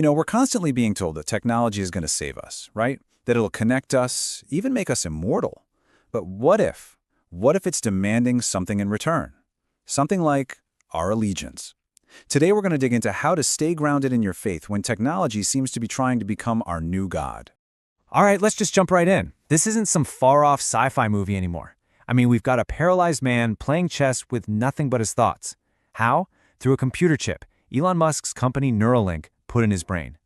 We're constantly being told that technology is going to save us, right? That it'll connect us, even make us immortal. But what if? What if it's demanding something in return? Something like our allegiance. Today we're going to dig into how to stay grounded in your faith when technology seems to be trying to become our new god. All right, let's just jump right in. This isn't some far-off sci-fi movie anymore. I mean, we've got a paralyzed man playing chess with nothing but his thoughts. How? Through a computer chip Elon Musk's company Neuralink put in his brain.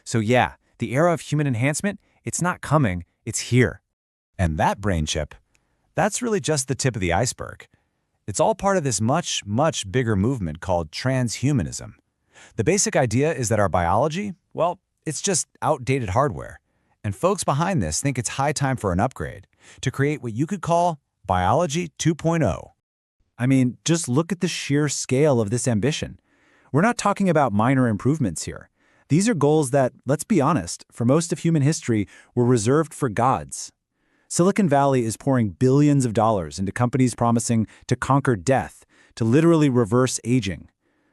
So yeah, the era of human enhancement, it's not coming, it's here. And that brain chip, that's really just the tip of the iceberg. It's all part of this much, much bigger movement called transhumanism. The basic idea is that our biology, well, it's just outdated hardware. And folks behind this think it's high time for an upgrade to create what you could call Biology 2.0. I mean, just look at the sheer scale of this ambition. We're not talking about minor improvements here. These are goals that, let's be honest, for most of human history were reserved for gods. Silicon Valley is pouring billions of dollars into companies promising to conquer death, to literally reverse aging.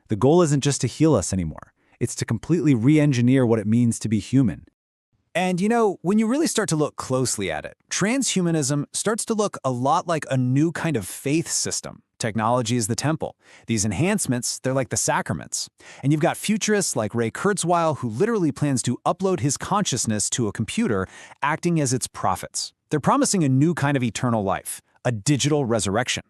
The goal isn't just to heal us anymore. It's to completely re-engineer what it means to be human. And when you really start to look closely at it, transhumanism starts to look a lot like a new kind of faith system. Technology is the temple. These enhancements, they're like the sacraments. And you've got futurists like Ray Kurzweil who literally plans to upload his consciousness to a computer, acting as its prophets. They're promising a new kind of eternal life, a digital resurrection.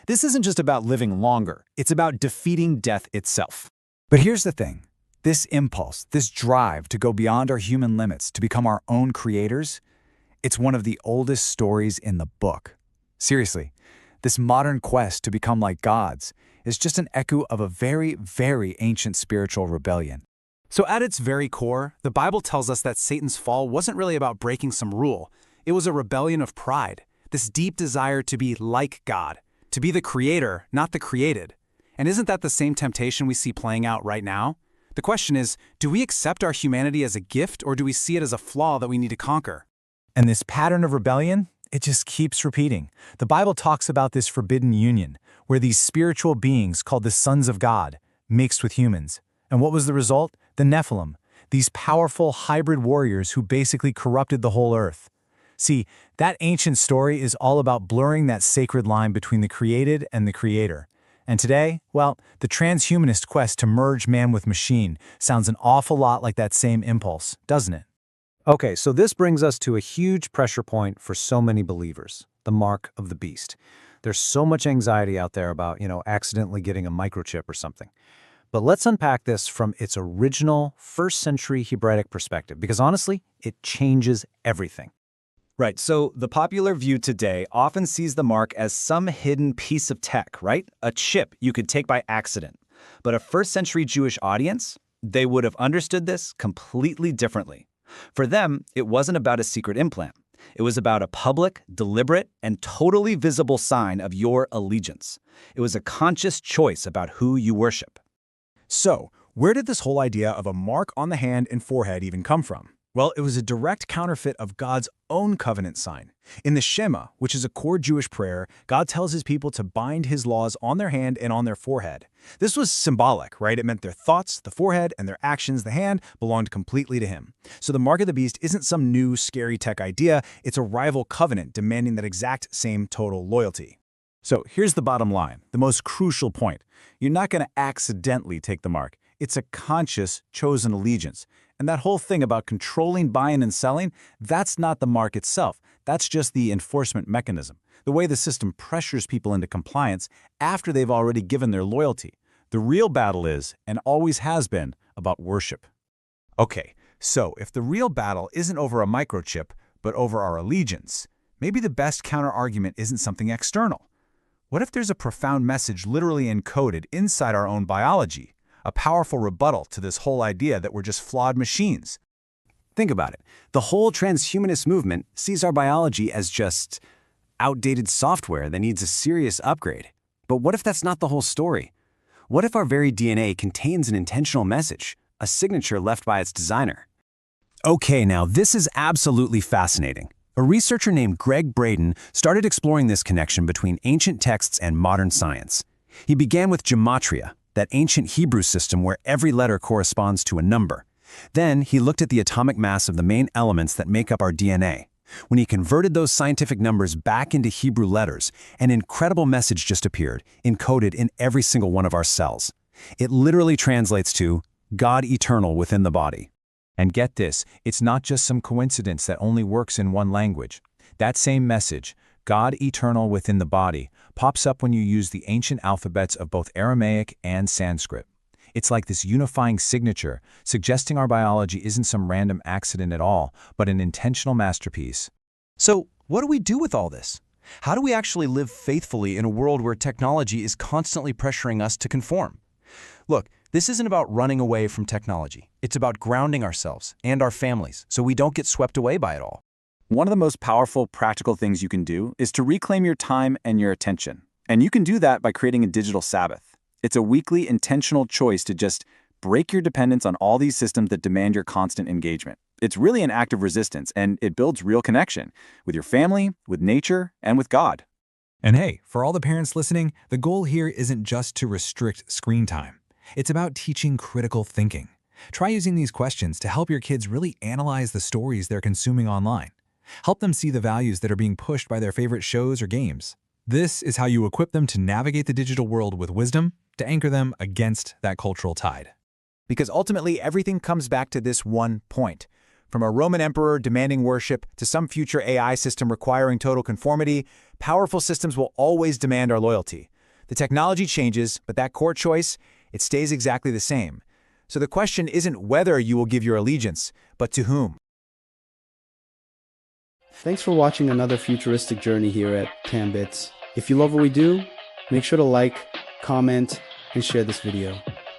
This isn't just about living longer, it's about defeating death itself. But here's the thing. This impulse, this drive to go beyond our human limits, to become our own creators, it's one of the oldest stories in the book. Seriously, this modern quest to become like gods is just an echo of a very, very ancient spiritual rebellion. So at its very core, the Bible tells us that Satan's fall wasn't really about breaking some rule. It was a rebellion of pride, this deep desire to be like God, to be the creator, not the created. And isn't that the same temptation we see playing out right now? The question is, do we accept our humanity as a gift or do we see it as a flaw that we need to conquer? And this pattern of rebellion, it just keeps repeating. The Bible talks about this forbidden union, where these spiritual beings called the sons of God mixed with humans. And what was the result? The Nephilim, these powerful hybrid warriors who basically corrupted the whole earth. See, that ancient story is all about blurring that sacred line between the created and the creator. And today, well, the transhumanist quest to merge man with machine sounds an awful lot like that same impulse, doesn't it? Okay, so this brings us to a huge pressure point for so many believers, the mark of the beast. There's so much anxiety out there about, accidentally getting a microchip or something. But let's unpack this from its original first-century Hebraic perspective, because honestly, it changes everything. Right, so the popular view today often sees the mark as some hidden piece of tech, right? A chip you could take by accident. But a first-century Jewish audience, they would have understood this completely differently. For them, it wasn't about a secret implant. It was about a public, deliberate, and totally visible sign of your allegiance. It was a conscious choice about who you worship. So, where did this whole idea of a mark on the hand and forehead even come from? Well, it was a direct counterfeit of God's own covenant sign. In the Shema, which is a core Jewish prayer, God tells his people to bind his laws on their hand and on their forehead. This was symbolic, right? It meant their thoughts, the forehead, and their actions, the hand, belonged completely to him. So the mark of the beast isn't some new, scary tech idea. It's a rival covenant demanding that exact same total loyalty. So here's the bottom line, the most crucial point. You're not going to accidentally take the mark. It's a conscious, chosen allegiance. And that whole thing about controlling buying and selling, that's not the mark itself. That's just the enforcement mechanism, the way the system pressures people into compliance after they've already given their loyalty. The real battle is, and always has been, about worship. Okay, so if the real battle isn't over a microchip, but over our allegiance, maybe the best counter-argument isn't something external. What if there's a profound message literally encoded inside our own biology? A powerful rebuttal to this whole idea that we're just flawed machines. Think about it. The whole transhumanist movement sees our biology as just outdated software that needs a serious upgrade. But what if that's not the whole story? What if our very DNA contains an intentional message, a signature left by its designer? Okay, now this is absolutely fascinating. A researcher named Greg Braden started exploring this connection between ancient texts and modern science. He began with gematria, that ancient Hebrew system where every letter corresponds to a number. Then he looked at the atomic mass of the main elements that make up our DNA. When he converted those scientific numbers back into Hebrew letters, an incredible message just appeared, encoded in every single one of our cells. It literally translates to God eternal within the body. And get this, it's not just some coincidence that only works in one language. That same message, God eternal within the body, pops up when you use the ancient alphabets of both Aramaic and Sanskrit. It's like this unifying signature, suggesting our biology isn't some random accident at all, but an intentional masterpiece. So, what do we do with all this? How do we actually live faithfully in a world where technology is constantly pressuring us to conform? Look, this isn't about running away from technology. It's about grounding ourselves and our families so we don't get swept away by it all. One of the most powerful practical things you can do is to reclaim your time and your attention. And you can do that by creating a digital Sabbath. It's a weekly, intentional choice to just break your dependence on all these systems that demand your constant engagement. It's really an act of resistance, and it builds real connection with your family, with nature, and with God. And hey, for all the parents listening, the goal here isn't just to restrict screen time. It's about teaching critical thinking. Try using these questions to help your kids really analyze the stories they're consuming online. Help them see the values that are being pushed by their favorite shows or games. This is how you equip them to navigate the digital world with wisdom, to anchor them against that cultural tide. Because ultimately, everything comes back to this one point. From a Roman emperor demanding worship to some future AI system requiring total conformity, powerful systems will always demand our loyalty. The technology changes, but that core choice, it stays exactly the same. So the question isn't whether you will give your allegiance, but to whom. Thanks for watching another futuristic journey here at Tam BytZ. If you love what we do, make sure to like, comment, and share this video.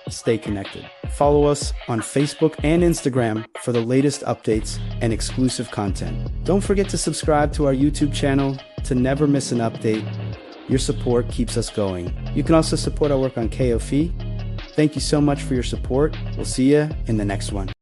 Stay connected. Follow us on Facebook and Instagram for the latest updates and exclusive content. Don't forget to subscribe to our YouTube channel to never miss an update. Your support keeps us going. You can also support our work on Ko-fi. Thank you so much for your support. We'll see you in the next one.